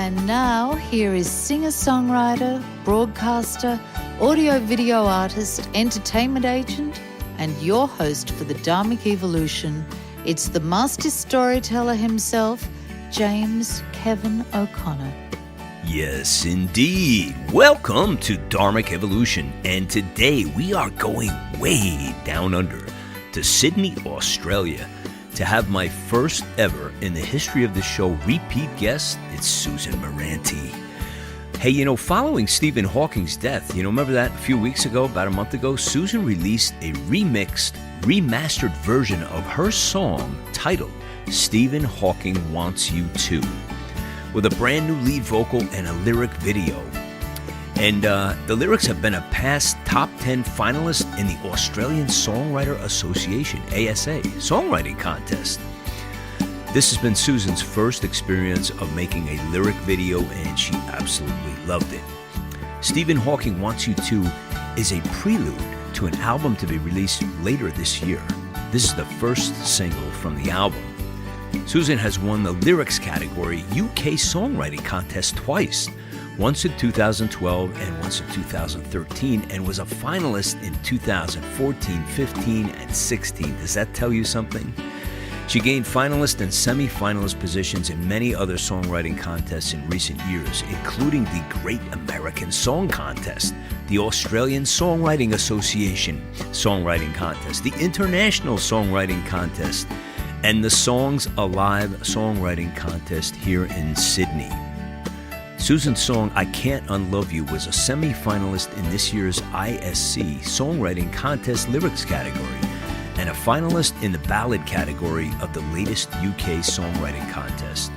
And now, here is singer-songwriter, broadcaster, audio-video artist, entertainment agent, and your host for the dHarmic Evolution. It's the master storyteller himself, James Kevin O'Connor. Yes, indeed. Welcome to dHarmic Evolution, and today we are going way down under to Syndey, Australia, to have my first ever in the history of the show repeat guest. It's Susan Muranty. Hey, following Stephen Hawking's death, remember that a few weeks ago, about a month ago, Susan released a remixed, remastered version of her song titled Stephen Hawking Wants You To, with a brand new lead vocal and a lyric video. And the lyrics have been a past top 10 finalist in the Australian Songwriter Association, ASA, songwriting contest. This has been Susan's first experience of making a lyric video, and she absolutely loved it. Stephen Hawking Wants You To is a prelude to an album to be released later this year. This is the first single from the album. Susan has won the lyrics category UK Songwriting Contest twice, once in 2012 and once in 2013, and was a finalist in 2014, 15, and 16. Does that tell you something? She gained finalist and semi-finalist positions in many other songwriting contests in recent years, including the Great American Song Contest, the Australian Songwriting Association Songwriting Contest, the International Songwriting Contest, and the Songs Alive Songwriting Contest here in Sydney. Susan's song, I Can't Unlove You, was a semi-finalist in this year's ISC Songwriting Contest Lyrics category and a finalist in the Ballad category of the latest UK Songwriting Contest.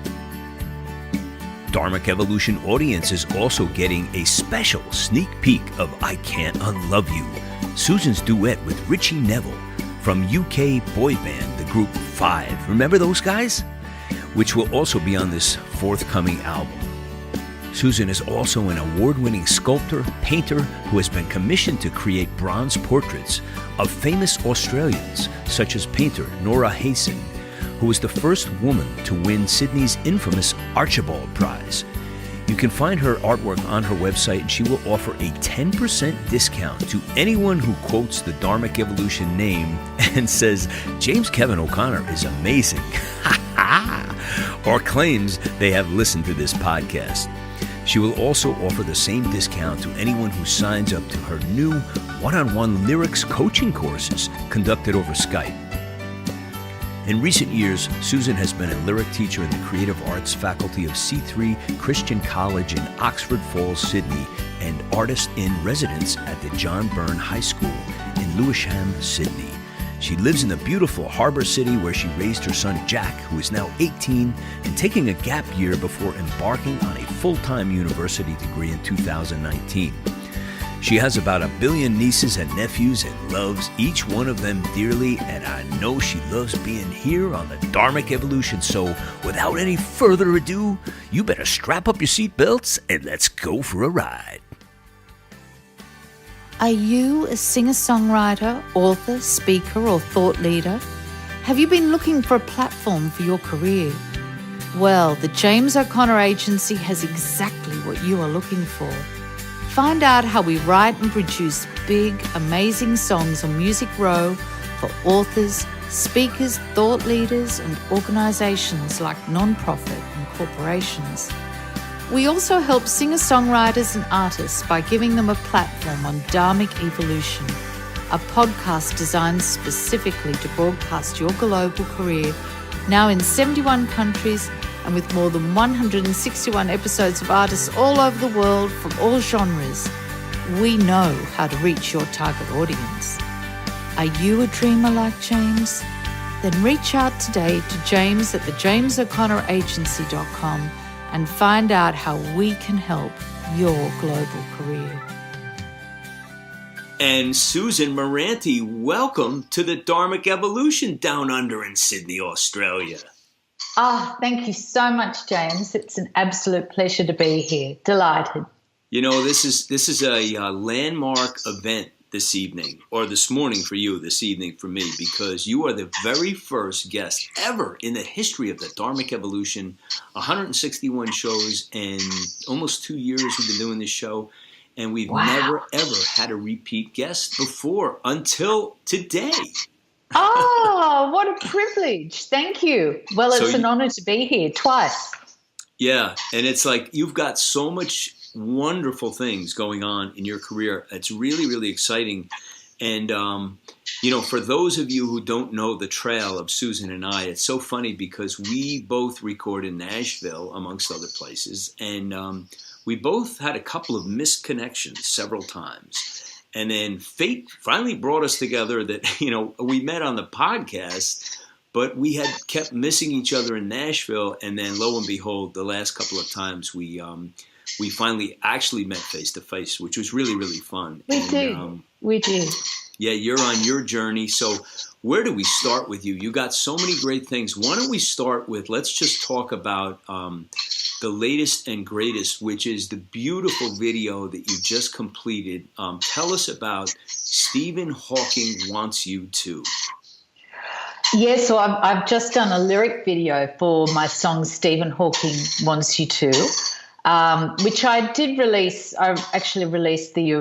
dHarmic Evolution audience is also getting a special sneak peek of I Can't Unlove You, Susan's duet with Richie Neville from UK boy band, the group Five. Remember those guys? Which will also be on this forthcoming album. Susan is also an award-winning sculptor, painter who has been commissioned to create bronze portraits of famous Australians, such as painter Nora Hayson, who was the first woman to win Sydney's infamous Archibald Prize. You can find her artwork on her website, and she will offer a 10% discount to anyone who quotes the dHarmic Evolution name and says, James Kevin O'Connor is amazing, or claims they have listened to this podcast. She will also offer the same discount to anyone who signs up to her new one-on-one lyrics coaching courses conducted over Skype. In recent years, Susan has been a lyric teacher in the creative arts faculty of C3 Christian College in Oxford Falls, Sydney, and artist in residence at the John Byrne High School in Lewisham, Sydney. She lives in the beautiful Harbour City, where she raised her son Jack, who is now 18, and taking a gap year before embarking on a full-time university degree in 2019. She has about 1 billion nieces and nephews and loves each one of them dearly, and I know she loves being here on the dHarmic Evolution. So without any further ado, you better strap up your seatbelts and let's go for a ride. Are you a singer-songwriter, author, speaker, or thought leader? Have you been looking for a platform for your career? Well, the James O'Connor Agency has exactly what you are looking for. Find out how we write and produce big, amazing songs on Music Row for authors, speakers, thought leaders, and organisations like non-profit and corporations. We also help singer-songwriters and artists by giving them a platform on dHarmic Evolution, a podcast designed specifically to broadcast your global career, now in 71 countries and with more than 161 episodes of artists all over the world from all genres. We know how to reach your target audience. Are you a dreamer like James? Then reach out today to James at thejamesoconnораgency.com and find out how we can help your global career. And Susan Muranty, welcome to the dHarmic Evolution down under in Sydney, Australia. Thank you so much, James. It's an absolute pleasure to be here. Delighted. This is a landmark event this evening, or this morning for you, this evening for me, because you are the very first guest ever in the history of the dHarmic Evolution. 161 shows and almost 2 years we've been doing this show, and we've never, ever had a repeat guest before until today. Oh, what a privilege. Thank you. Well, it's an honor to be here twice. Yeah, and it's like you've got so much wonderful things going on in your career. It's really, really exciting. And, for those of you who don't know the trail of Susan and I, it's so funny because we both record in Nashville, amongst other places, and we both had a couple of missed connections several times. And then fate finally brought us together that, we met on the podcast, but we had kept missing each other in Nashville. And then lo and behold, the last couple of times we finally actually met face to face, which was really, really fun. We did. Yeah, you're on your journey. So where do we start with you? You got so many great things. Why don't we start with, let's just talk about the latest and greatest, which is the beautiful video that you just completed. Tell us about Stephen Hawking Wants You To. Yeah, so I've just done a lyric video for my song Stephen Hawking Wants You To, which I did release. I actually released the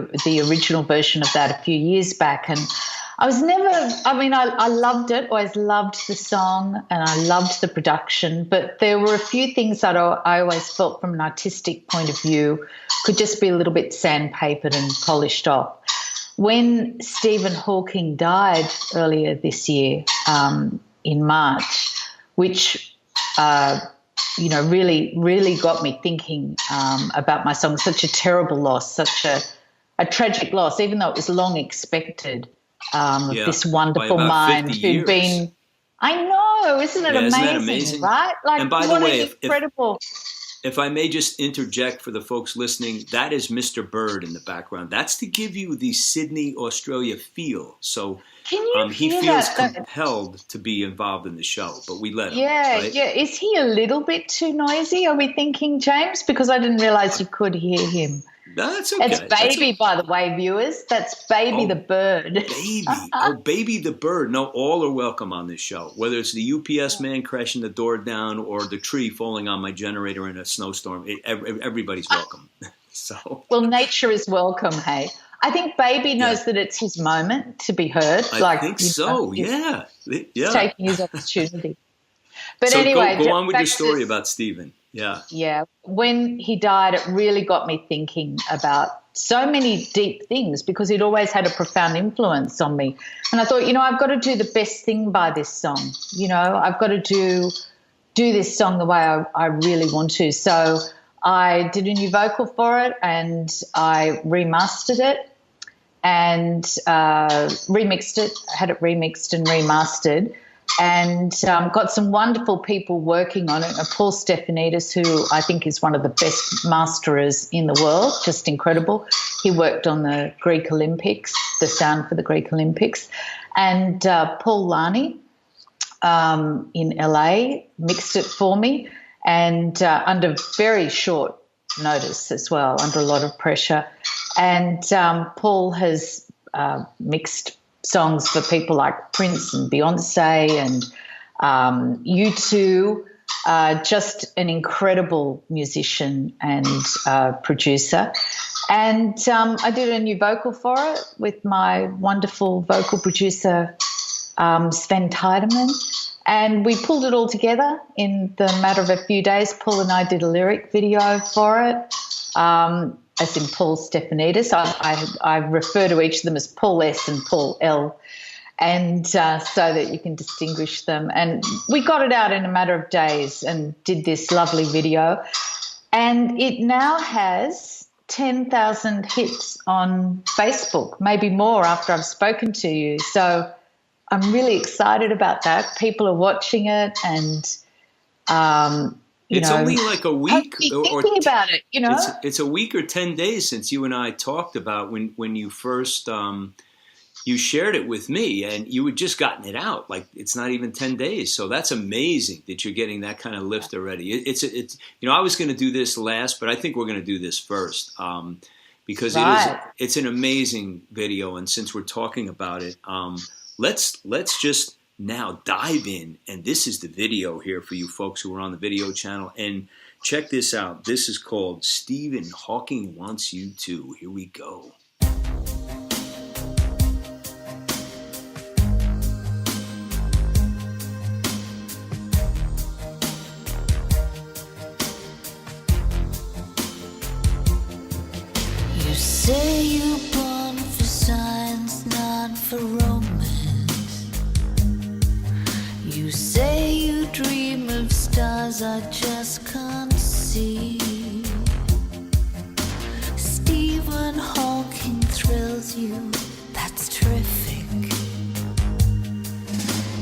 original version of that a few years back, and I loved it, always loved the song, and I loved the production, but there were a few things that I always felt from an artistic point of view could just be a little bit sandpapered and polished off. When Stephen Hawking died earlier this year, in March, which really, really got me thinking about my song. Such a terrible loss, such a tragic loss, even though it was long expected. This wonderful mind who'd been, I know, isn't it amazing, isn't that amazing? Right? Like, and by what the way, incredible. If I may just interject for the folks listening, that is Mr. Bird in the background. That's to give you the Syndey Australia feel. So he feels compelled to be involved in the show, but we let him. Yeah, right? yeah. Is he a little bit too noisy, are we thinking, James? Because I didn't realise you could hear him. No, that's okay. That's Baby, by the way, viewers. That's Baby the bird. Baby. Baby the bird. No, all are welcome on this show, whether it's the UPS man crashing the door down or the tree falling on my generator in a snowstorm. Everybody's welcome. So. Well, nature is welcome, hey. I think Baby knows that it's his moment to be heard. I think so, yeah. He's taking his opportunity. But so anyway. Go on with your story about Stephen. Yeah. Yeah. When he died, it really got me thinking about so many deep things because he'd always had a profound influence on me. And I thought, I've got to do the best thing by this song. I've got to do this song the way I really want to. So I did a new vocal for it and I remastered it and remixed it, had it remixed and remastered. And got some wonderful people working on it. Paul Stefanidis, who I think is one of the best masterers in the world, just incredible. He worked on the Greek Olympics, the sound for the Greek Olympics. And Paul Lani in LA mixed it for me and under very short notice as well, under a lot of pressure. And Paul has mixed songs for people like Prince and Beyonce and U2, just an incredible musician and producer. And I did a new vocal for it with my wonderful vocal producer, Sven Tiedemann. And we pulled it all together in the matter of a few days. Paul and I did a lyric video for it. As in Paul Stefanidis. I refer to each of them as Paul S and Paul L, and so that you can distinguish them. And we got it out in a matter of days and did this lovely video. And it now has 10,000 hits on Facebook, maybe more after I've spoken to you. So I'm really excited about that. People are watching it and it's only like a week thinking about it, It's a week or 10 days since you and I talked about when you first you shared it with me and you had just gotten it out. Like it's not even 10 days. So that's amazing that you're getting that kind of lift already. It's I was going to do this last, but I think we're going to do this first. because Right. it's an amazing video. And since we're talking about it, let's just now dive in. And this is the video here for you folks who are on the video channel. And check this out. This is called Stephen Hawking Wants You To. Here we go. You say you're born for science, not for romance. You say you dream of stars I just can't see. Stephen Hawking thrills you, that's terrific.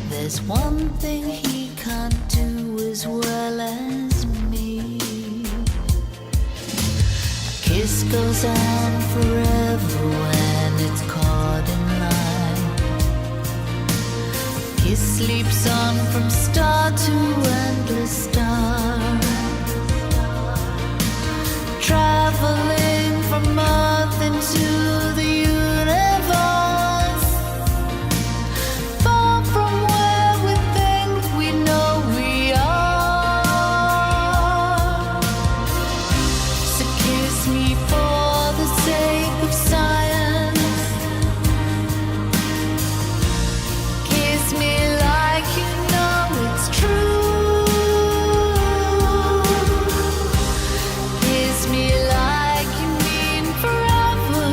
There's one thing he can't do as well as me. Kiss goes on forever when it's caught in line. Kiss sleeps on from star to endless star. Traveling from Earth into the universe, far from where we think we know we are. So kiss me for the sake of science. Kiss me like you know it's true. Kiss me like you mean forever.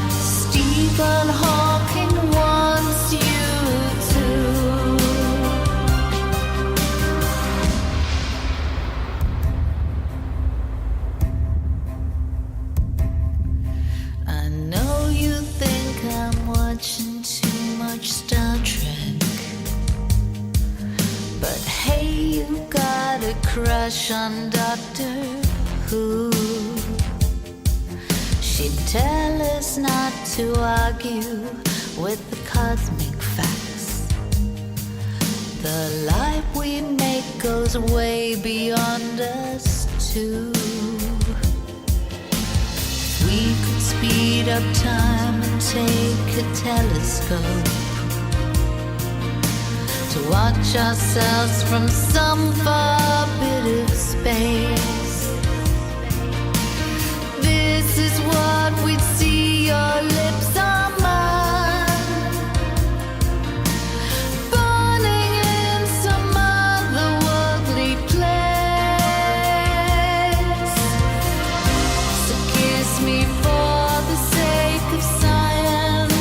Stephen Hawking wants you to. I know you think I'm watching too much Star Trek, but hey, you got a crush on Doctor Who. She'd tell us not to argue with the cosmic facts. The life we make goes way beyond us too. We could speed up time and take a telescope to watch ourselves from some far bit of space. This is what we'd see, your lips are mine, burning in some otherworldly place. So kiss me for the sake of science.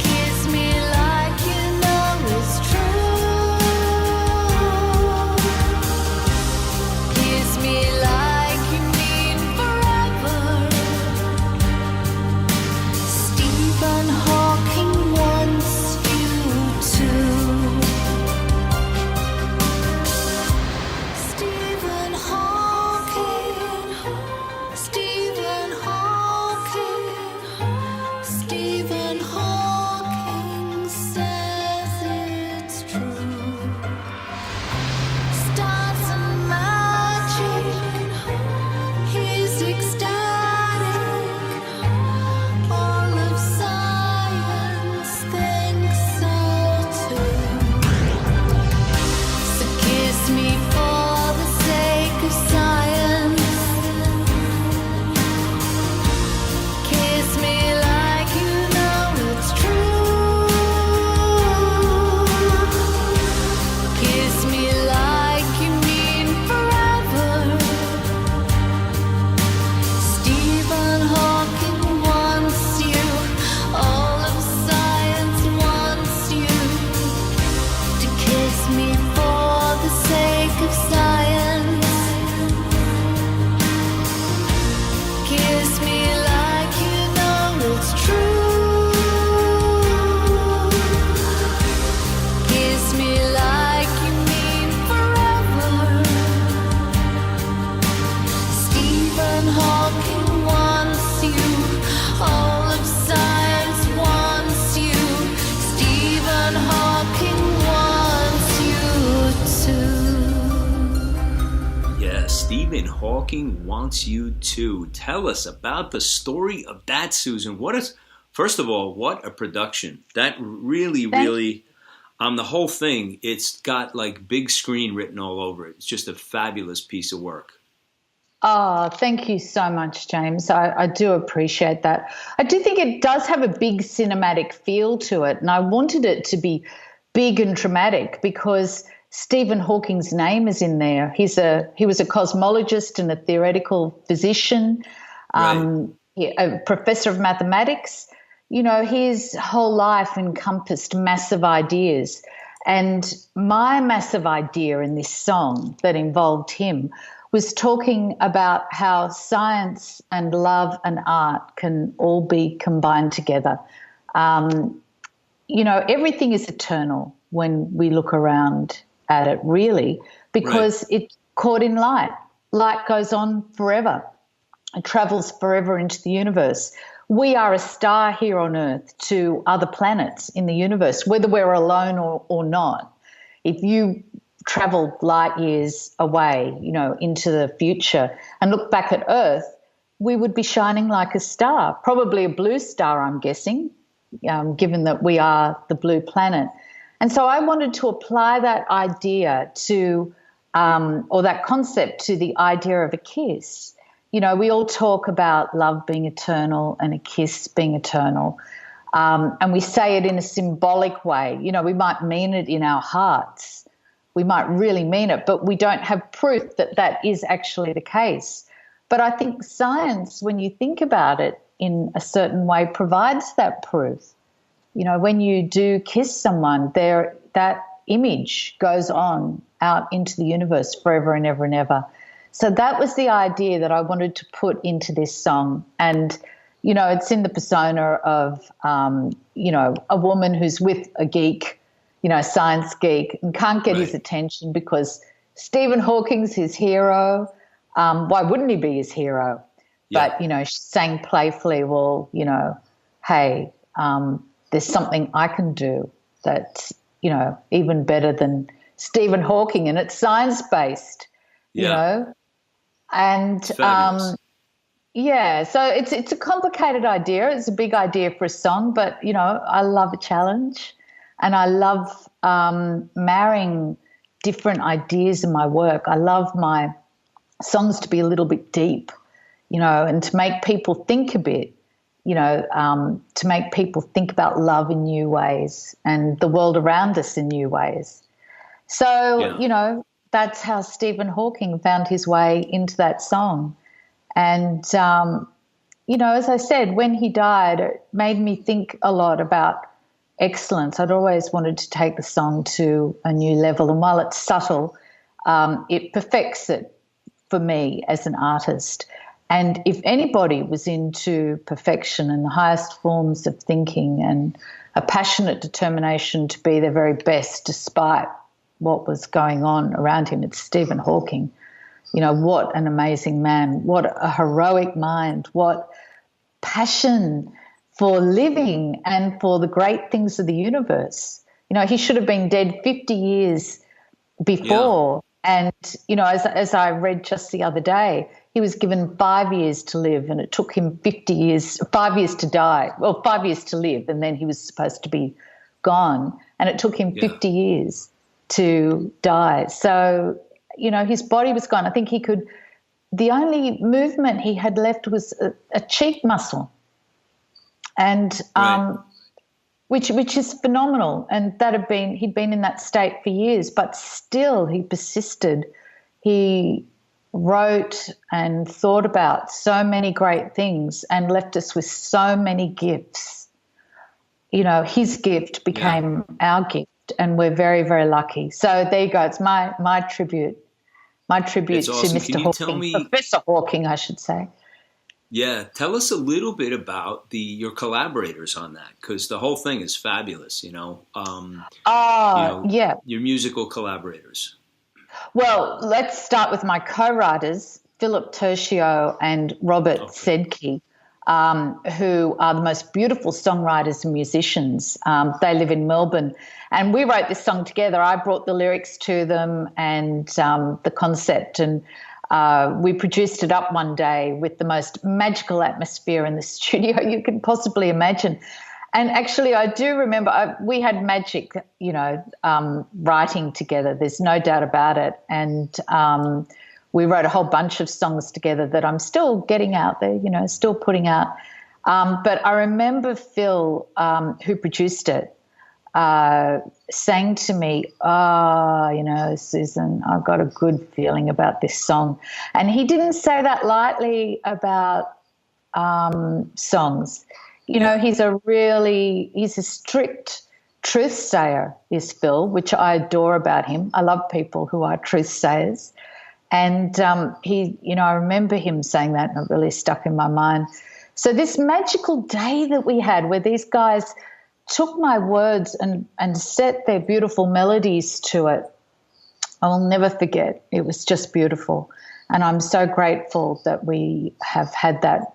Kiss me like you know it's true. Kiss me like you mean forever. Stephen Hawking Wants You To. Tell us about the story of that, Susan. First of all, what a production. That really, the whole thing, it's got like big screen written all over it. It's just a fabulous piece of work. Oh, thank you so much, James. I do appreciate that. I do think it does have a big cinematic feel to it, and I wanted it to be big and dramatic because Stephen Hawking's name is in there. He was a cosmologist and a theoretical physician, a professor of mathematics. You know, his whole life encompassed massive ideas, and my massive idea in this song that involved him was talking about how science and love and art can all be combined together. You know, everything is eternal when we look around at it, really, because it's caught in light. Light goes on forever. It travels forever into the universe. We are a star here on Earth to other planets in the universe, whether we're alone or not. If you traveled light years away, you know, into the future and look back at Earth, we would be shining like a star, probably a blue star, I'm guessing, given that we are the blue planet. And so I wanted to apply that idea to, or that concept to the idea of a kiss. You know, we all talk about love being eternal and a kiss being eternal, and we say it in a symbolic way. You know, we might mean it in our hearts. We might really mean it, but we don't have proof that that is actually the case. But I think science, when you think about it in a certain way, provides that proof. You know, when you do kiss someone, that image goes on out into the universe forever and ever and ever. So that was the idea that I wanted to put into this song. And, you know, it's in the persona of, you know, a woman who's with a geek, you know, science geek, and can't get his attention because Stephen Hawking's his hero. Why wouldn't he be his hero? Yeah. But, you know, she's saying playfully, well, you know, hey, there's something I can do that's, you know, even better than Stephen Hawking, and it's science-based, you know. And, so it's a complicated idea. It's a big idea for a song, but, you know, I love a challenge. And I love marrying different ideas in my work. I love my songs to be a little bit deep, you know, and to make people think a bit, you know, to make people think about love in new ways and the world around us in new ways. So, you know, that's how Stephen Hawking found his way into that song. And, you know, as I said, when he died, it made me think a lot about excellence. I'd always wanted to take the song to a new level, and while it's subtle, it perfects it for me as an artist. And if anybody was into perfection and the highest forms of thinking and a passionate determination to be their very best despite what was going on around him, it's Stephen Hawking. You know, what an amazing man, what a heroic mind, what passion for living and for the great things of the universe. You know, he should have been dead 50 years before. Yeah. And, you know, as I read just the other day, he was given 5 years to live and it took him 5 years to die. Well, 5 years to live, and then he was supposed to be gone. And it took him 50 years to die. So, you know, his body was gone. I think the only movement he had left was a cheek muscle. And which is phenomenal, and he'd been in that state for years, but still he persisted. He wrote and thought about so many great things and left us with so many gifts. You know, his gift became our gift, and we're very, very lucky. So there you go. It's my tribute. My tribute to Mr. Hawking, Professor Hawking, I should say. Yeah, tell us a little bit about your collaborators on that, because the whole thing is fabulous, you know. Your musical collaborators. Well, let's start with my co-writers, Philip Tertio and Robert Sedke, who are the most beautiful songwriters and musicians. They live in Melbourne, and we wrote this song together. I brought the lyrics to them and the concept, and we produced it up one day with the most magical atmosphere in the studio you could possibly imagine. And actually, I do remember we had magic, writing together. There's no doubt about it. And we wrote a whole bunch of songs together that I'm still getting out there, still putting out. But I remember Phil, who produced it, saying to me, Susan, I've got a good feeling about this song. And he didn't say that lightly about songs. He's a strict truth sayer, is Phil, which I adore about him. I love people who are truth sayers. And I remember him saying that, and it really stuck in my mind. So this magical day that we had where these guys took my words and set their beautiful melodies to it, I will never forget. It was just beautiful. And I'm so grateful that we have had that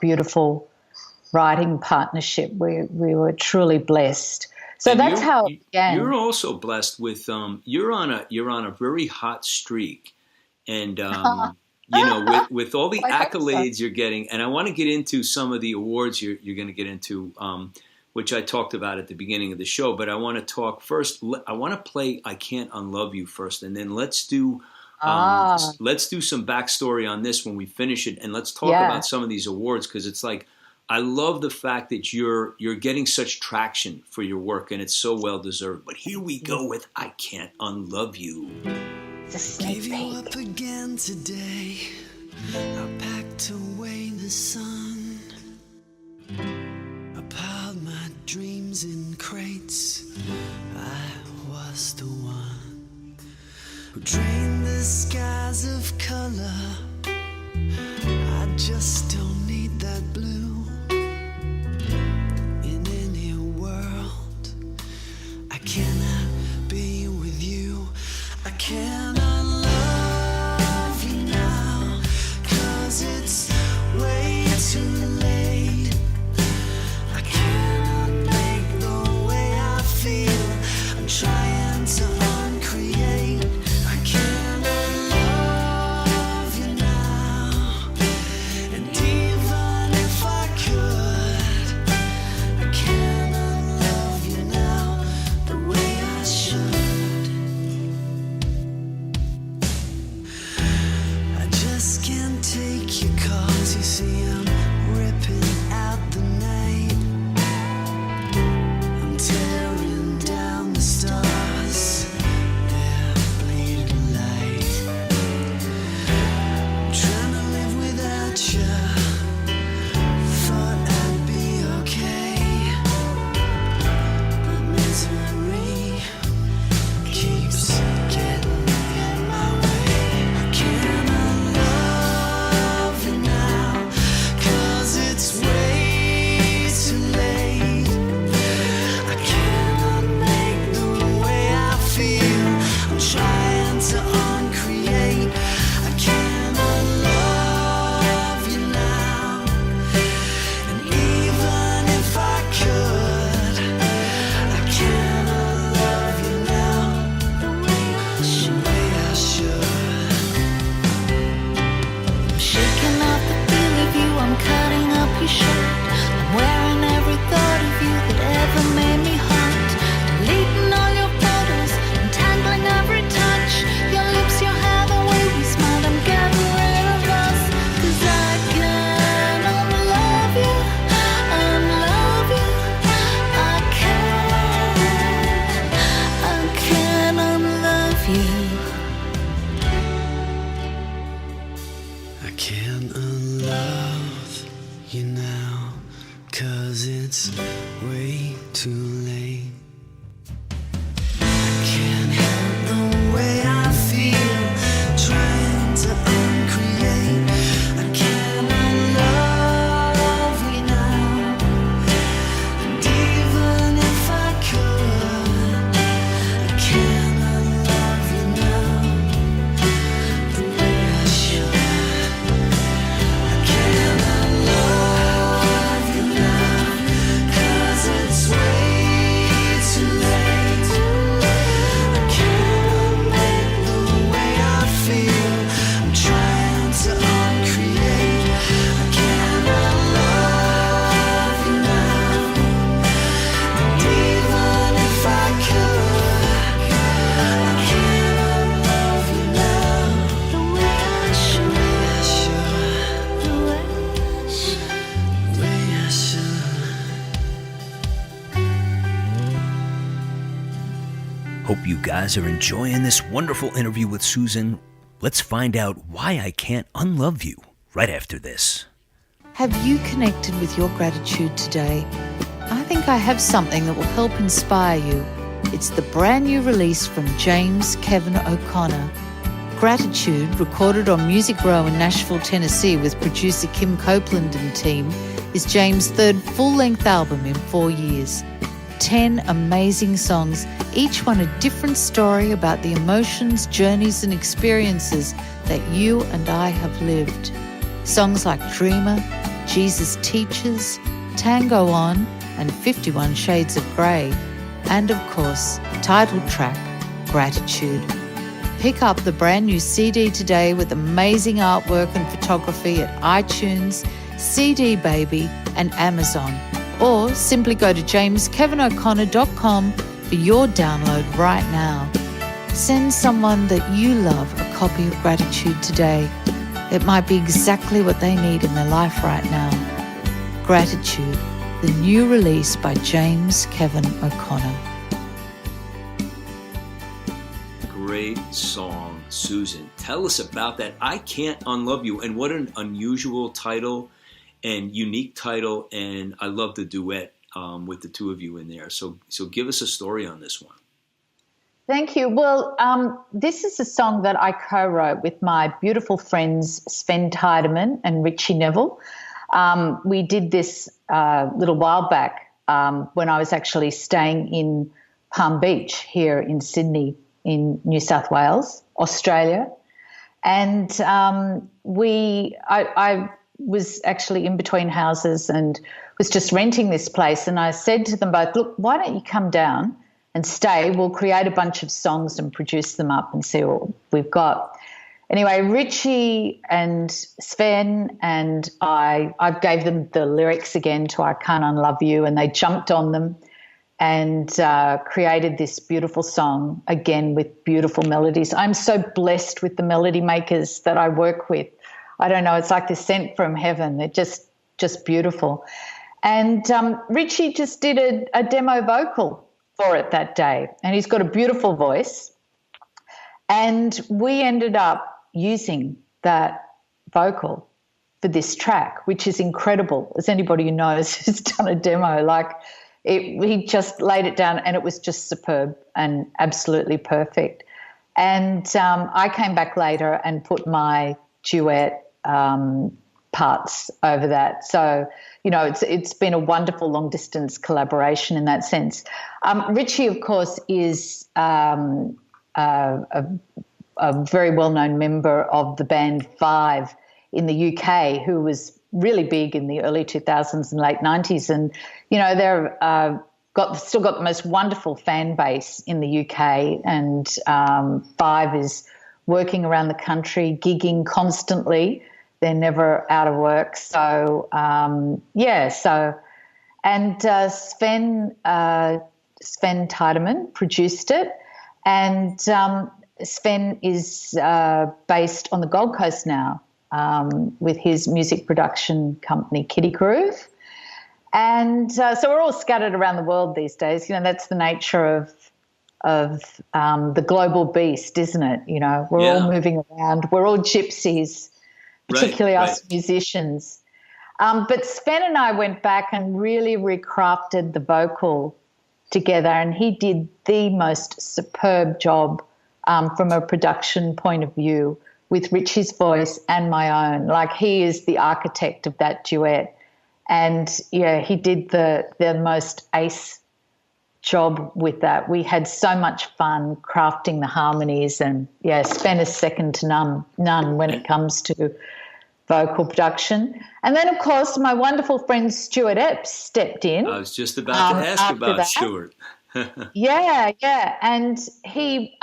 beautiful writing partnership. We were truly blessed. So and that's how it began. You're also blessed with you're on a very hot streak, and with all the accolades you're getting. And I want to get into some of the awards you're going to get into, which I talked about at the beginning of the show. But I want to talk first. I want to play "I Can't Unlove You" first, and then let's do some backstory on this when we finish it, and let's talk about some of these awards, because it's like, I love the fact that you're getting such traction for your work, and it's so well deserved. But here we go with "I Can't Unlove You." Gave you up again today. I packed away the sun. I piled my dreams in crates. I was the one who drained the skies of color. I just don't need that blue. In any world, I cannot be with you. I can't unlove you now, 'cause it's way too late. I cannot make the way I feel. I'm trying to uncreate. I can't unlove you now. And even if I could, I can't unlove you now the way I should. Hope you guys are enjoying this wonderful interview with Susan. Let's find out why I can't unlove you right after this. Have you connected with your gratitude today? I think I have something that will help inspire you. It's the brand new release from James Kevin O'Connor. Gratitude, recorded on Music Row in Nashville, Tennessee with producer Kim Copeland and team, is James' third full-length album in 4 years. 10 amazing songs, each one a different story about the emotions, journeys and experiences that you and I have lived. Songs like Dreamer, Jesus Teaches, Tango On, and 51 Shades of Grey. And of course, title track, Gratitude. Pick up the brand new CD today with amazing artwork and photography at iTunes, CD Baby, and Amazon. Or simply go to jameskevino'connor.com for your download right now. Send someone that you love a copy of Gratitude today. It might be exactly what they need in their life right now. Gratitude, the new release by James Kevin O'Connor. Great song, Susan. Tell us about that. I Can't Unlove You. And what an unusual title and unique title. And I love the duet with the two of you in there. So give us a story on this one. Thank you. Well, this is a song that I co-wrote with my beautiful friends Sven Tiedemann and Richie Neville. We did this a little while back when I was actually staying in Palm Beach here in Sydney in New South Wales, Australia. And I was actually in between houses and was just renting this place. And I said to them both, look, why don't you come down and stay? We'll create a bunch of songs and produce them up and see what we've got. Anyway, Richie and Sven and I gave them the lyrics again to I Can't Unlove You, and they jumped on them and created this beautiful song, again with beautiful melodies. I'm so blessed with the melody makers that I work with. I don't know, it's like they're sent from heaven. They're just beautiful. And Richie just did a demo vocal for it that day, and he's got a beautiful voice. And we ended up using that vocal for this track, which is incredible. As anybody who knows who's done a demo, he just laid it down and it was just superb and absolutely perfect. And I came back later and put my duet parts over that. So, it's been a wonderful long-distance collaboration in that sense. Richie, of course, is a very well-known member of the band Five in the UK, who was really big in the early 2000s and late 90s. And, they're still got the most wonderful fan base in the UK. And Five is working around the country, gigging constantly. They're never out of work. So, Sven Tiedemann produced it. And Sven is based on the Gold Coast now with his music production company, Kitty Groove. And so we're all scattered around the world these days. That's the nature of the global beast, isn't it? We're all moving around. We're all gypsies, particularly us musicians. But Sven and I went back and really recrafted the vocal together, and he did the most superb job from a production point of view with Richie's voice and my own. He is the architect of that duet. And, he did the most ace job with that. We had so much fun crafting the harmonies, and, Sven is second to none when it comes to vocal production. And then, of course, my wonderful friend Stuart Epps stepped in. I was just about to ask about that. Stuart. Yeah. And he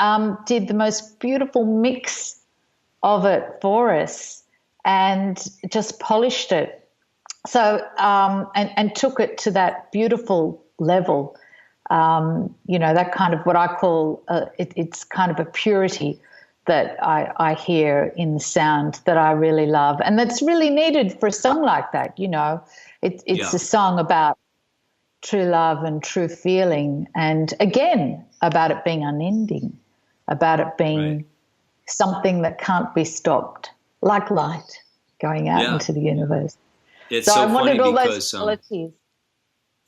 did the most beautiful mix of it for us and just polished it. So, and took it to that beautiful level, that kind of what I call, it's kind of a purity that I hear in the sound that I really love. And that's really needed for a song like that, It's a song about true love and true feeling. And again, about it being unending, about it being something that can't be stopped, like light going out into the universe. It's so I funny wanted all because those qualities.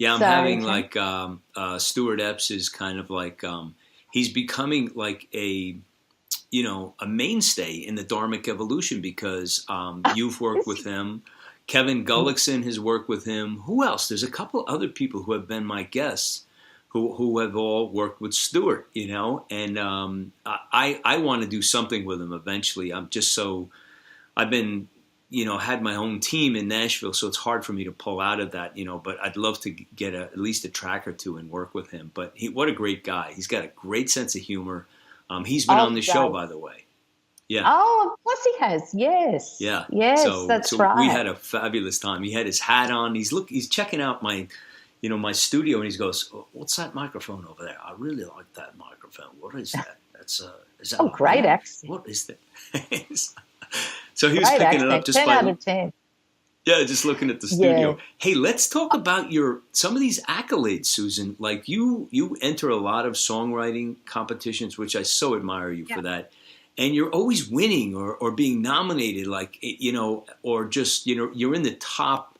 I'm having like Stuart Epps is kind of like he's becoming like a mainstay in the dHarmic evolution because you've worked with him. Kevin Gullickson has worked with him. Who else? There's a couple other people who have been my guests who have all worked with Stuart, and I want to do something with him eventually. I've been, had my own team in Nashville, so it's hard for me to pull out of that, but I'd love to get at least a track or two and work with him. But what a great guy. He's got a great sense of humor. He's been on the show, by the way. Yeah. Oh, of course he has. Yes. Yeah. Yes, so right. We had a fabulous time. He had his hat on. He's checking out my studio, and he goes, "Oh, what's that microphone over there? I really like that microphone. What is that? Is that great accent. What is that?" So he was picking it up just 10 out of 10. Yeah, just looking at the studio. Yeah. Hey, let's talk about some of these accolades, Susan. Like you enter a lot of songwriting competitions, which I so admire you for that. And you're always winning or being nominated, or just, you're in the top,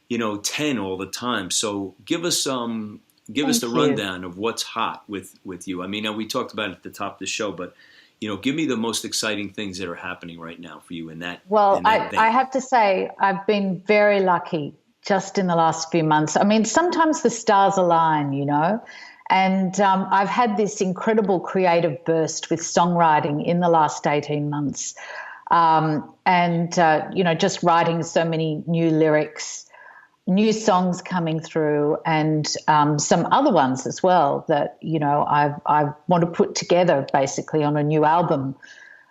10 all the time. So give us the rundown of what's hot with you. I mean, we talked about it at the top of the show, but, give me the most exciting things that are happening right now for you in that. Well, I have to say I've been very lucky just in the last few months. I mean, sometimes the stars align, And I've had this incredible creative burst with songwriting in the last 18 months. Just writing so many new lyrics, new songs coming through, and some other ones as well that, I want to put together basically on a new album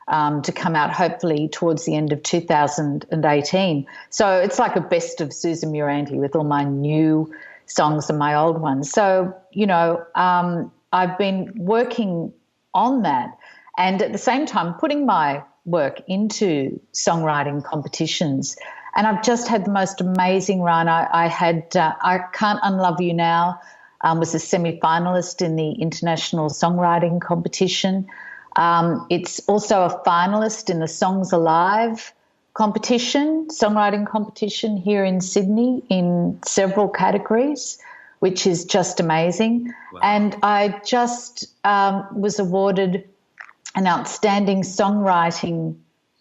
to come out hopefully towards the end of 2018. So it's like a best of Susan Muranty with all my new songs and my old ones. So, I've been working on that and at the same time putting my work into songwriting competitions. And I've just had the most amazing run. I had I Can't Unlove You Now, was a semi-finalist in the International Songwriting Competition. It's also a finalist in the Songs Alive songwriting competition here in Sydney in several categories, which is just amazing. Wow. And I just was awarded an Outstanding Songwriting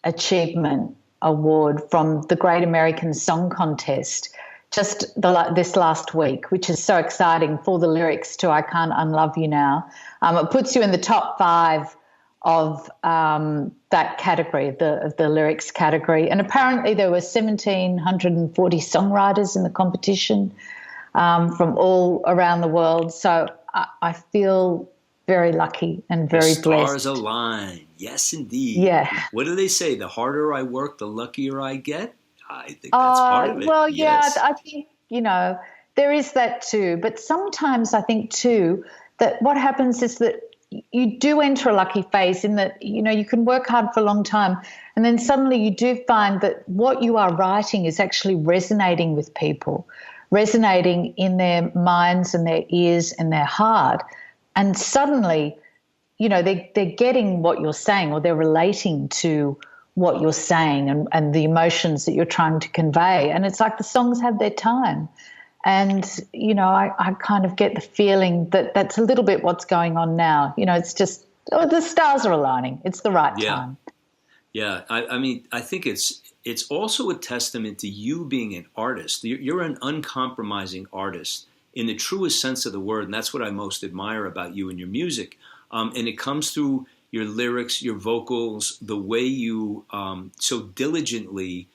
Achievement Award from the Great American Song Contest just this last week, which is so exciting for the lyrics to I Can't Unlove You Now. It puts you in the top 5 of that category, of the lyrics category. And apparently there were 1,740 songwriters in the competition from all around the world. So I feel very lucky and very blessed. The stars align. Yes, indeed. Yeah. What do they say? The harder I work, the luckier I get? I think that's part of it. Well, yes. Yeah, I think, there is that too. But sometimes I think too that what happens is that you do enter a lucky phase in that, you can work hard for a long time and then suddenly you do find that what you are writing is actually resonating with people, resonating in their minds and their ears and their heart. And suddenly, they're getting what you're saying or they're relating to what you're saying and the emotions that you're trying to convey. And it's like the songs have their time. And, I kind of get the feeling that that's a little bit what's going on now. It's just the stars are aligning. It's the right time. Yeah. I mean, I think it's also a testament to you being an artist. You're an uncompromising artist in the truest sense of the word. And that's what I most admire about you and your music. And it comes through your lyrics, your vocals, the way you so diligently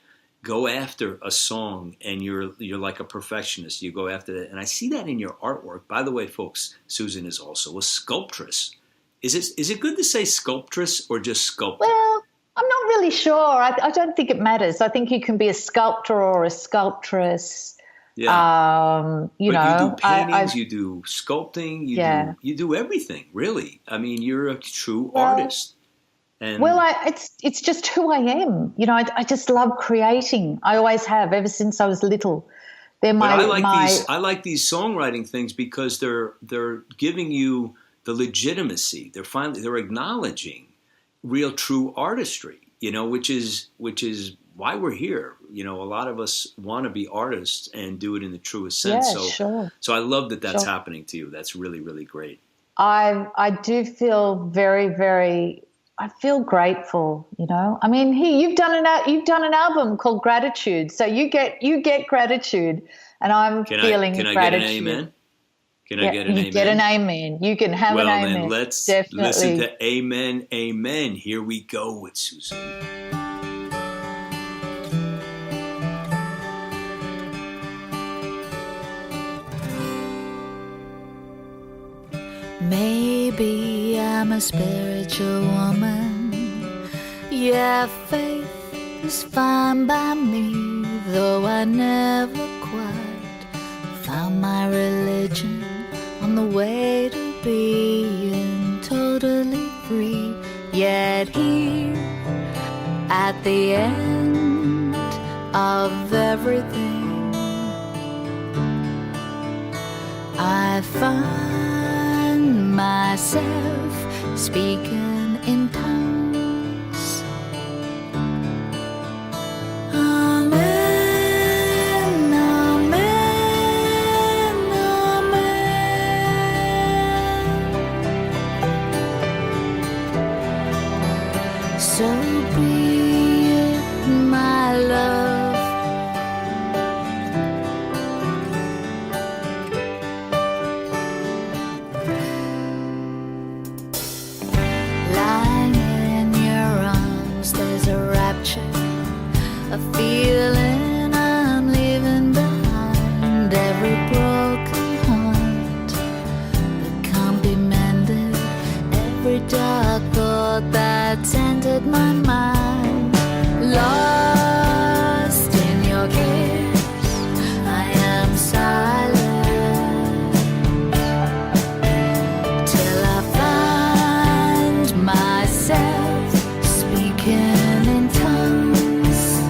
go after a song, and you're like a perfectionist. You go after that, and I see that in your artwork. By the way, folks, Susan is also a sculptress. Is it good to say sculptress or just sculptor? Well, I'm not really sure. I don't think it matters. I think you can be a sculptor or a sculptress. Yeah. You do paintings, you do sculpting, you do everything, really. I mean, you're a true artist. And it's just who I am. I just love creating. I always have, ever since I was little. They're But I my like these songwriting things because they're giving you the legitimacy. They're acknowledging real true artistry, which is why we're here. A lot of us want to be artists and do it in the truest sense. So I love that that's happening to you. That's really, really great. I do feel very, very. I feel grateful. I mean, you've done an album called Gratitude, so you get gratitude, and I'm feeling gratitude. Get an amen? Can I get an amen? Get an amen. You can have an amen. Well, then let's Definitely. listen to Amen, Amen. Here we go with Susan. Maybe I'm a spiritual woman. Yeah, faith is fine by me, though I never quite found my religion on the way to being totally free. Yet here, at the end of everything, I find myself speaking in tongues. Amen, amen, amen. So be it, my love. A feeling I'm leaving behind, every broken heart that can't be mended, every dark thought that's entered my mind. Lost in your kiss, I am silent till I find myself speaking in tongues.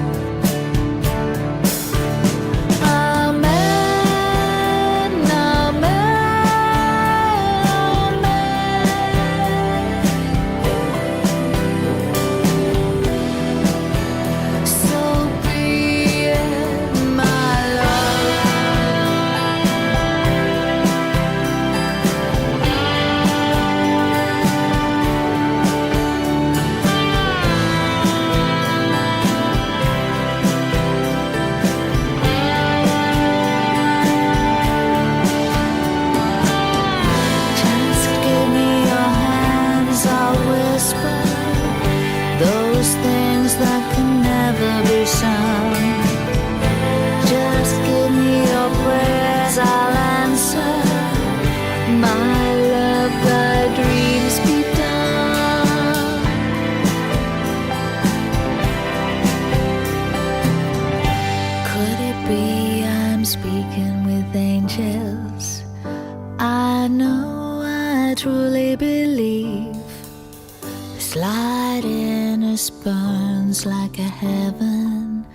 Those things that can never be sung. Just give me your prayers, I'll answer. My love, thy dreams be done. Could it be I'm speaking with angels? I know I truly believe this light in us burns like a heaven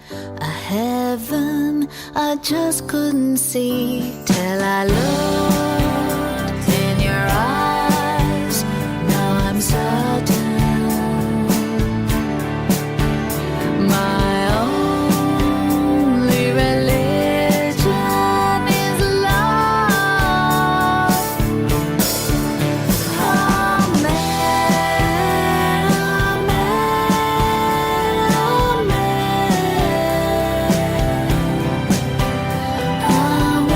I just couldn't see till I looked in your eyes. Now I'm certain my only religion is love. Amen, amen, amen.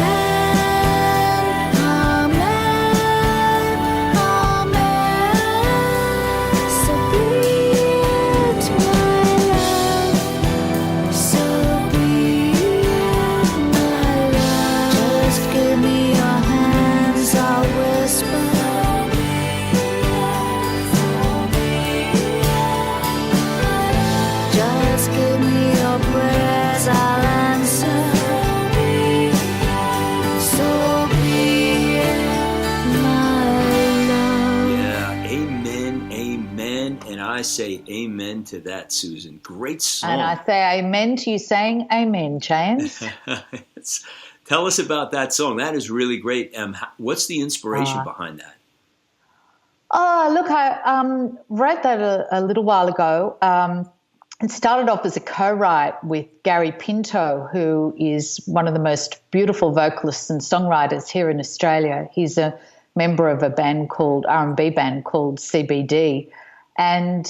I say amen to that, Susan. Great song. And I say amen to you saying amen, James. Tell us about that song. That is really great. What's the inspiration behind that? Oh, look, I wrote that a little while ago. It started off as a co-write with Gary Pinto, who is one of the most beautiful vocalists and songwriters here in Australia. He's a member of a band called R&B band called CBD. And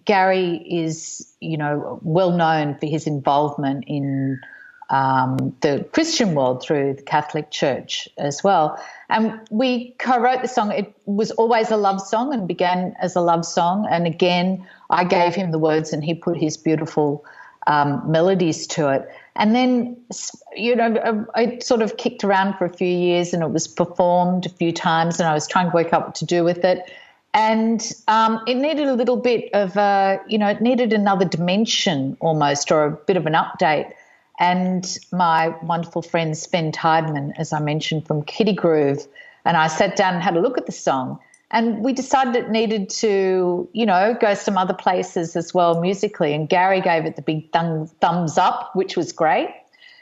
Gary is, well known for his involvement in the Christian world through the Catholic Church as well. And we co-wrote the song. It was always a love song and began as a love song. And again, I gave him the words and he put his beautiful melodies to it. And then, it sort of kicked around for a few years and it was performed a few times and I was trying to work out what to do with it. And it needed a little bit of, it needed another dimension almost, or a bit of an update. And my wonderful friend Sven Tideman, as I mentioned, from Kitty Groove, and I sat down and had a look at the song. And we decided it needed to, go some other places as well musically. And Gary gave it the big thumbs up, which was great.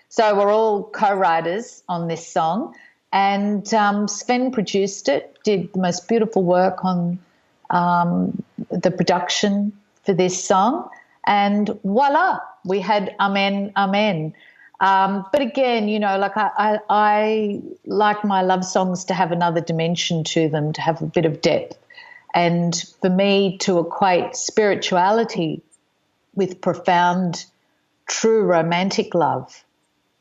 So we're all co-writers on this song. And Sven produced it, did the most beautiful work on the production for this song. And voila, we had Amen, Amen. But again, I like my love songs to have another dimension to them, to have a bit of depth. And for me to equate spirituality with profound, true romantic love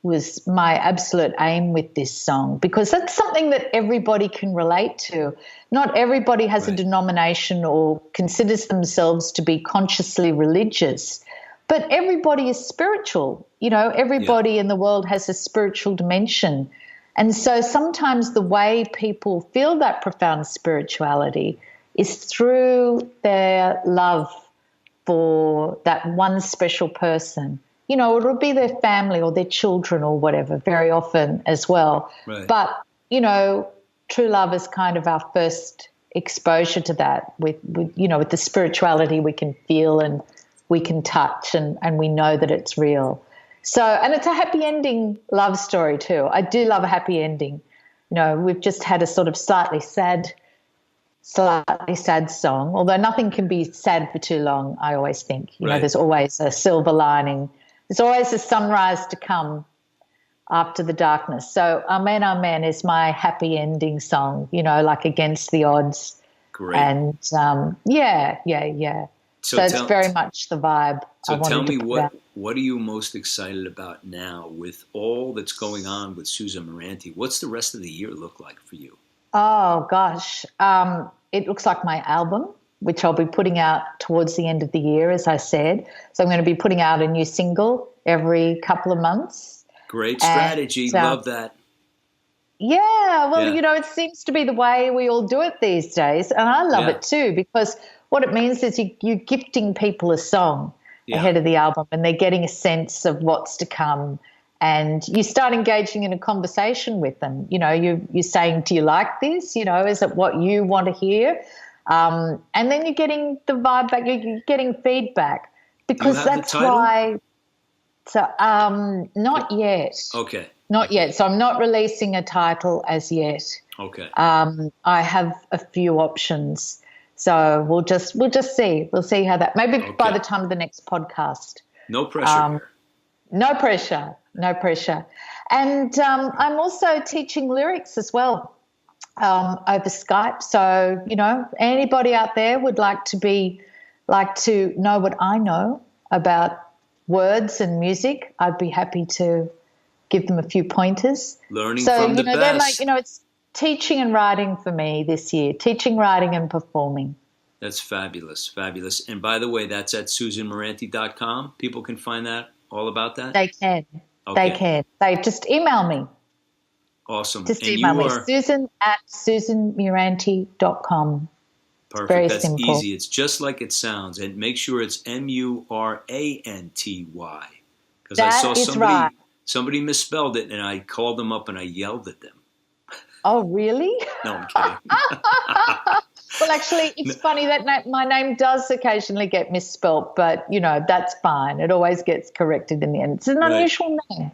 was my absolute aim with this song, because that's something that everybody can relate to. Not everybody has a denomination or considers themselves to be consciously religious, but everybody is spiritual. Everybody in the world has a spiritual dimension. And so sometimes the way people feel that profound spirituality is through their love for that one special person. It'll be their family or their children or whatever, very often as well. Right. But, true love is kind of our first exposure to that with the spirituality we can feel and we can touch and we know that it's real. So, and it's a happy ending love story too. I do love a happy ending. We've just had a sort of slightly sad song, although nothing can be sad for too long, I always think. There's always a silver lining. There's always a sunrise to come after the darkness. So Amen, Amen is my happy ending song, like Against the Odds. Great. And, yeah. So it's very much the vibe. So tell me, what are you most excited about now with all that's going on with Susan Muranty? What's the rest of the year look like for you? Oh, gosh. It looks like my album, which I'll be putting out towards the end of the year, as I said. So I'm going to be putting out a new single every couple of months. Great strategy. Love that. Yeah, well, it seems to be the way we all do it these days, and I love it too, because what it means is you're gifting people a song ahead of the album and they're getting a sense of what's to come, and you start engaging in a conversation with them. You're saying, do you like this? Is it what you want to hear? And then you're getting the vibe back, you're getting feedback, because that's why. So, not yet. Okay. Not yet. So I'm not releasing a title as yet. Okay. I have a few options. So we'll just see. We'll see how that. Maybe by the time of the next podcast. No pressure. No pressure. No pressure. And I'm also teaching lyrics as well over Skype. So anybody out there would like to know what I know about words and music, I'd be happy to give them a few pointers. Learning from the best. It's teaching and writing for me this year, teaching, writing and performing. That's fabulous, fabulous. And by the way, that's at SusanMuranty.com. People can find that, all about that? They can. Okay. They can. They just email me. Awesome. Just email me, Susan@SusanMuranty.com. Perfect. Very That's simple. easy. It's just like it sounds. And make sure it's Muranty. Because I saw somebody misspelled it, and I called them up and I yelled at them. Oh, really? No, I'm kidding. Well, actually, it's funny that my name does occasionally get misspelt, but, that's fine. It always gets corrected in the end. It's an unusual name.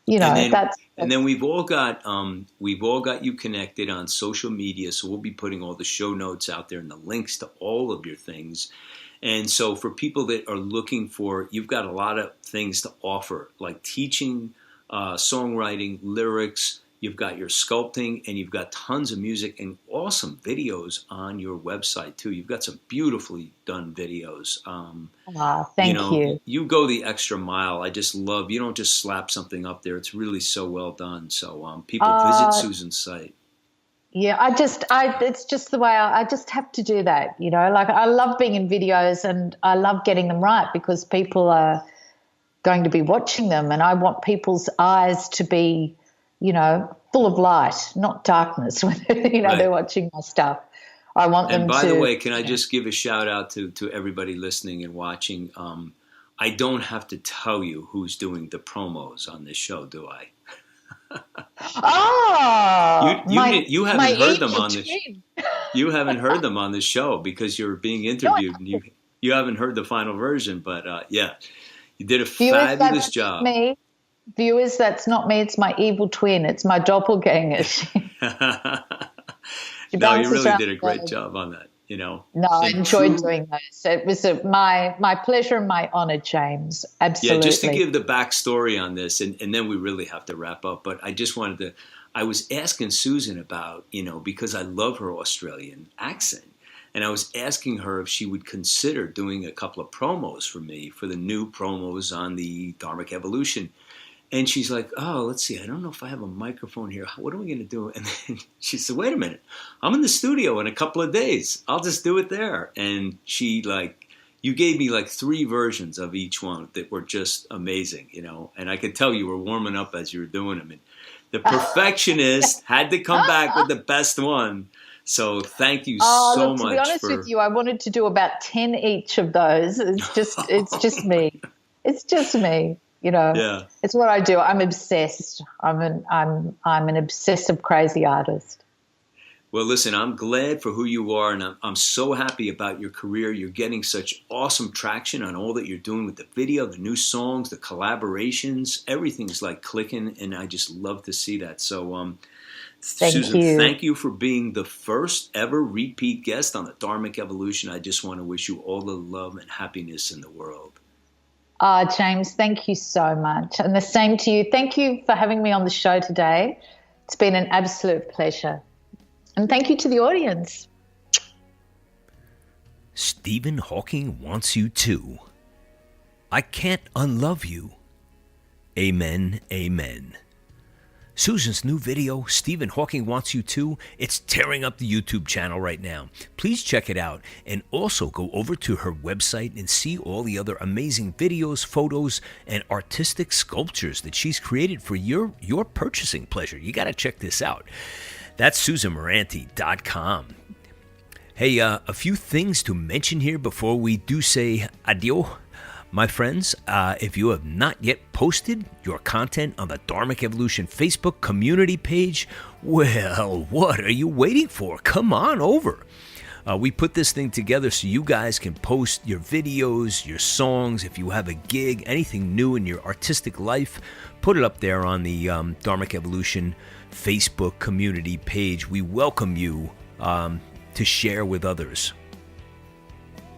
And then we've all got you connected on social media, so we'll be putting all the show notes out there and the links to all of your things. And so for people that are looking for, you've got a lot of things to offer, like teaching, songwriting, lyrics. You've got your sculpting, and you've got tons of music and awesome videos on your website too. You've got some beautifully done videos. Thank you. You go the extra mile. I just love, you don't just slap something up there. It's really so well done. So people visit Susan's site. Yeah, it's just the way I just have to do that. Like I love being in videos and I love getting them right because people are going to be watching them, and I want people's eyes to be, full of light, not darkness when they're watching my stuff. I want them to. And by the way, can I just give a shout out to everybody listening and watching? I don't have to tell you who's doing the promos on this show, do I? You haven't heard them on this. You haven't heard them on the show because you're being interviewed, and you haven't heard the final version. But you did a fabulous job. Me. Viewers, that's not me. It's my evil twin. It's my doppelganger. No, you really did a great job on that. No, I enjoyed doing those. It was my pleasure and my honor, James. Absolutely. Yeah, just to give the backstory on this, and then we really have to wrap up. But I just wanted to. I was asking Susan about, because I love her Australian accent. And I was asking her if she would consider doing a couple of promos for me for the new promos on the dHarmic Evolution. And she's like, oh, let's see. I don't know if I have a microphone here. What are we going to do? And then she said, wait a minute. I'm in the studio in a couple of days. I'll just do it there. And she you gave me 3 versions of each one that were just amazing, And I could tell you were warming up as you were doing them. And the perfectionist had to come back with the best one. So thank you so much. To be honest with you, I wanted to do about 10 each of those. It's just me. It's just me. Yeah. It's what I do. I'm obsessed. I'm an obsessive, crazy artist. Well, listen, I'm glad for who you are, and I'm so happy about your career. You're getting such awesome traction on all that you're doing with the video, the new songs, the collaborations. Everything's clicking, and I just love to see that. So, Susan, thank you for being the first ever repeat guest on the dHarmic Evolution. I just want to wish you all the love and happiness in the world. James, thank you so much. And the same to you. Thank you for having me on the show today. It's been an absolute pleasure. And thank you to the audience. Stephen Hawking wants you to. I can't unlove you. Amen, amen. Susan's new video, Stephen Hawking Wants You To, it's tearing up the YouTube channel right now. Please check it out, and also go over to her website and see all the other amazing videos, photos, and artistic sculptures that she's created for your purchasing pleasure. You got to check this out. That's SusanMuranty.com. Hey, a few things to mention here before we do say adios. My friends, if you have not yet posted your content on the dHarmic Evolution Facebook community page, well, what are you waiting for? Come on over. We put this thing together so you guys can post your videos, your songs. If you have a gig, anything new in your artistic life, put it up there on the dHarmic Evolution Facebook community page. We welcome you to share with others.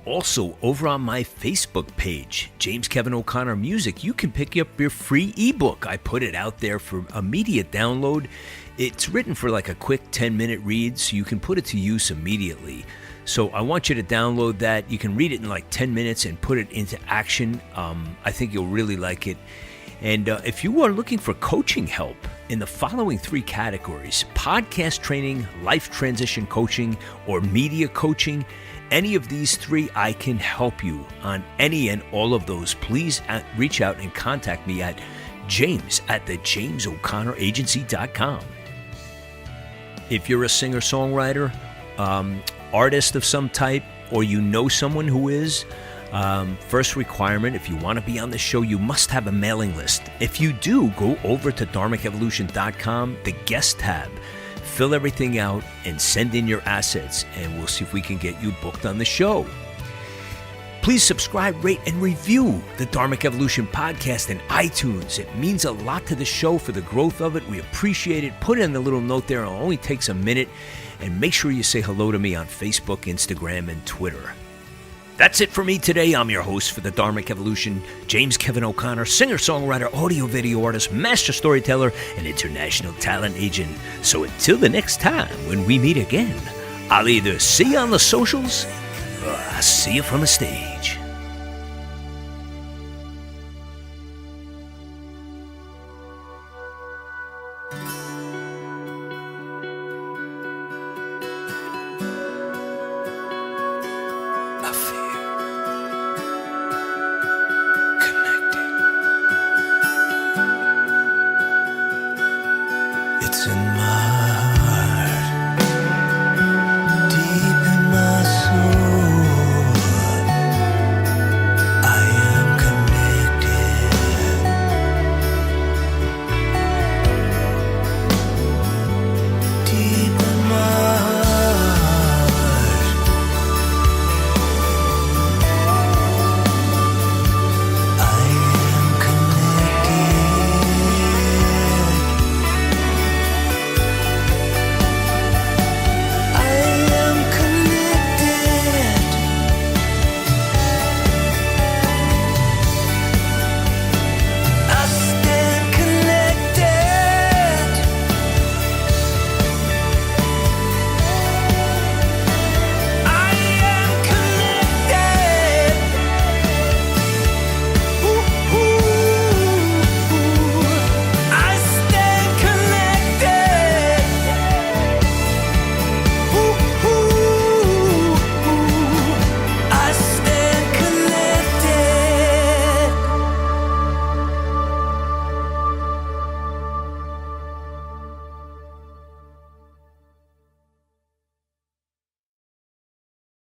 Also, over on my Facebook page, James Kevin O'Connor Music, you can pick up your free ebook. I put it out there for immediate download. It's written for a quick 10-minute read, so you can put it to use immediately. So I want you to download that. You can read it in 10 minutes and put it into action. I think you'll really like it. And if you are looking for coaching help in the following 3 categories, podcast training, life transition coaching, or media coaching, any of these 3, I can help you on any and all of those. Please reach out and contact me at james@thejamesoconnoragency.com. If you're a singer-songwriter, artist of some type, or you know someone who is, first requirement, if you want to be on the show, you must have a mailing list. If you do, go over to dHarmicevolution.com, the guest tab. fill everything out and send in your assets, and we'll see if we can get you booked on the show. Please subscribe, rate, and review the dHarmic Evolution podcast in iTunes. It means a lot to the show for the growth of it. We appreciate it. Put in a little note there. It only takes a minute. And make sure you say hello to me on Facebook, Instagram, and Twitter. That's it for me today. I'm your host for the dHarmic Evolution, James Kevin O'Connor, singer-songwriter, audio-video artist, master storyteller, and international talent agent. So until the next time when we meet again, I'll either see you on the socials or I'll see you from the stage.